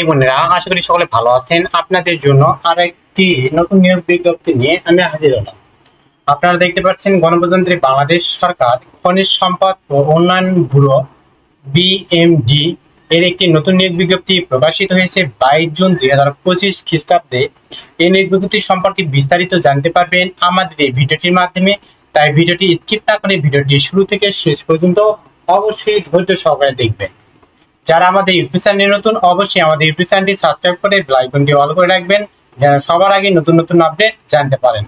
এই বোনেরা, আশা করি সকলে ভালো আছেন। আপনাদের জন্য আরেকটি নতুন নিয়োগ বিজ্ঞপ্তি নিয়ে আমি হাজির হলাম। আপনারা দেখতে পাচ্ছেন, গণপ্রজাতন্ত্রী বাংলাদেশ সরকার খনিজ সম্পদ ও উন্নয়ন ব্যুরো বিএমডি এর একটি নতুন নিয়োগ বিজ্ঞপ্তি প্রকাশিত হয়েছে 22 জুন 2025 খ্রিস্টাব্দে। এই নিয়োগ বিজ্ঞপ্তি সম্পর্কে বিস্তারিত জানতে পারবেন আমাদের এই ভিডিওটির মাধ্যমে। তাই ভিডিওটি স্কিপ না করে ভিডিওটি শুরু থেকে শেষ পর্যন্ত অবশ্যই ধৈর্য সহকারে দেখবেন। যারা আমাদের ইউটিউব চ্যানেলে নতুন, অবশ্যই আমাদের ইউটিউব চ্যানেলটি সাবস্ক্রাইব করে বেল আইকনটি অল করে রাখবেন, যেন সবার আগে নতুন নতুন আপডেট জানতে পারেন।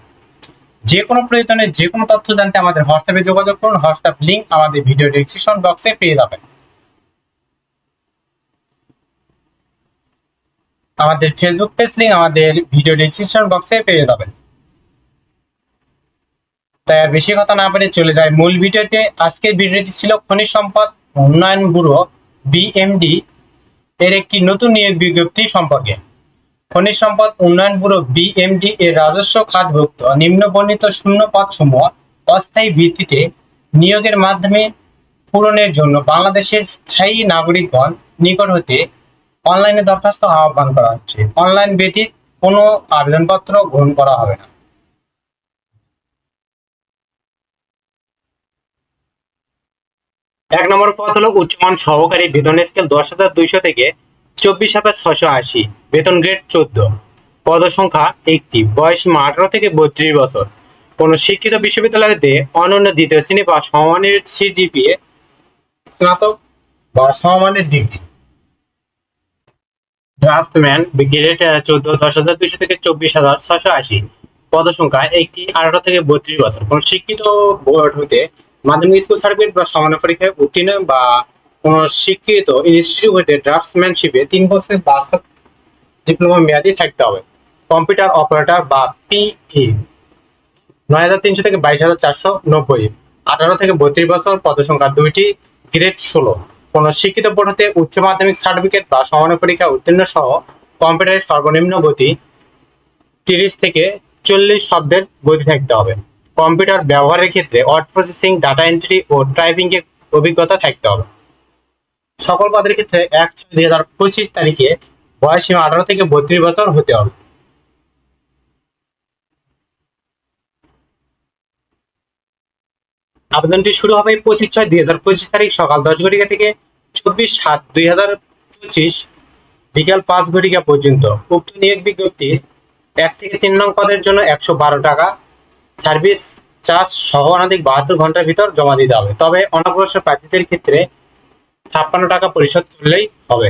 যে কোনো প্রয়োজনে যে কোনো তথ্য জানতে আমাদের হোয়াটসঅ্যাপে যোগাযোগ করুন। হোয়াটসঅ্যাপ লিংক আমাদের ভিডিও ডেসক্রিপশন বক্সে পেয়ে যাবেন। আমাদের ফেসবুক পেজ লিংক আমাদের ভিডিও ডেসক্রিপশন বক্সে পেয়ে যাবেন। তাই আর বেশি কথা না বলে চলে যায় মূল ভিডিওতে। আজকের ভিডিওটি ছিল খনিজ সম্পদ উন্নয়ন ব্যুরো বিএমডি এর একটি নতুন নিয়োগ বিজ্ঞপ্তি সম্পর্কে। খনিজ সম্পদ উন্নয়ন ব্যুরো বিএমডি এর রাজস্ব খাতভুক্ত নিম্নবর্ণিত শূন্য পদসমূহ অস্থায়ী ভিত্তিতে নিয়োগের মাধ্যমে পূরণের জন্য বাংলাদেশের স্থায়ী নাগরিকগণ নিকট হতে অনলাইনে দরখাস্ত আহ্বান করা হচ্ছে। অনলাইন ব্যতীত কোনো আবেদনপত্র গ্রহণ করা হবে না। এক নম্বর পদ হলো উচ্চমান সহকারী, বেতন স্কেল 10,200 থেকে 24,680, বেতন গ্রেড 14, পদ সংখ্যা 1টি, বয়স সীমা 18 থেকে 32 বছর। কোন শিক্ষিত বিশ্ববিদ্যালয় হতে অনন্য দ্বিতীয় শ্রেণী বা সমমানের সিজিপিএ, স্নাতক বা সমমানের ডিগ্রি। ড্রাফটসম্যান গ্রেড 14, 10,200 থেকে 24,680, পদ সংখ্যা 1টি, 18 থেকে 32 বছর। কোন শিক্ষিত বোর্ড হতে মাধ্যমিক স্কুল সার্টিফিকেট বা সমান পরীক্ষায় উত্তীর্ণ বা কোন শিক্ষিত ইনস্টিটিউট হতে ড্রাফটসম্যানশিপে 3 বছরের বাস্তব ডিপ্লোমা মেয়াদি থাকতে হবে। কম্পিউটার অপারেটর বা পিই 9,300 থেকে 22,490, 18 থেকে 32 বছর, পদ সংখ্যা 2টি, গ্রেড 16। কোন শিক্ষিত বোর্ড হতে উচ্চ মাধ্যমিক সার্টিফিকেট বা সমান পরীক্ষা উত্তীর্ণ সহ কম্পিউটারের সর্বনিম্ন গতি 30 থেকে 40 শব্দের গতি থাকতে হবে। কম্পিউটার ব্যবহারের ক্ষেত্রে ওয়ার্ড প্রসেসিং, ডাটা এন্ট্রি ও টাইপিং এর অভিজ্ঞতা থাকতে হবে। সকল পদের ক্ষেত্রে 1/6/2025 তারিখে বয়স সীমা 18 থেকে 32 বছর হতে হবে। আবেদনটি শুরু হবে 25/6/2025 তারিখ সকাল 10 ঘটিকা থেকে 24/7/2025 বিকাল 5 ঘটিকা পর্যন্ত। উক্ত নিয়োগ বিজ্ঞপ্তি 1 থেকে 3 নং পদের জন্য 112 টাকা সার্ভিস চার্জ সহ অনধিক 72 ঘন্টার ভিতর জমা দিতে হবে। তবে অনগ্রসর প্রার্থীদের ক্ষেত্রে 56 টাকা পরিশোধ করলেই হবে।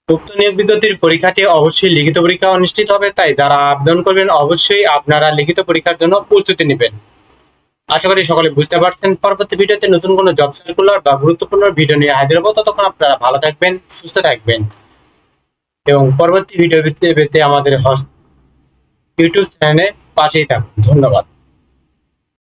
উক্ত নিয়োগ বিজ্ঞপ্তির পরীক্ষাটি অবশ্যই লিখিত পরীক্ষা অনুষ্ঠিত হবে, তাই যারা আবেদন করবেন অবশ্যই আপনারা লিখিত পরীক্ষার জন্য প্রস্তুতি নেবেন। আশা করি সকলে বুঝতে পারছেন। পরবর্তী ভিডিওতে নতুন কোনো জব সার্কুলার বা গুরুত্বপূর্ণ ভিডিও নিয়ে হাজির হবো। ততক্ষণ আপনারা ভালো থাকবেন, সুস্থ থাকবেন এবং পরবর্তী ভিডিও পেতে আমাদের ইউটিউব চ্যানেলে পাশেই থাকুন। ধন্যবাদ।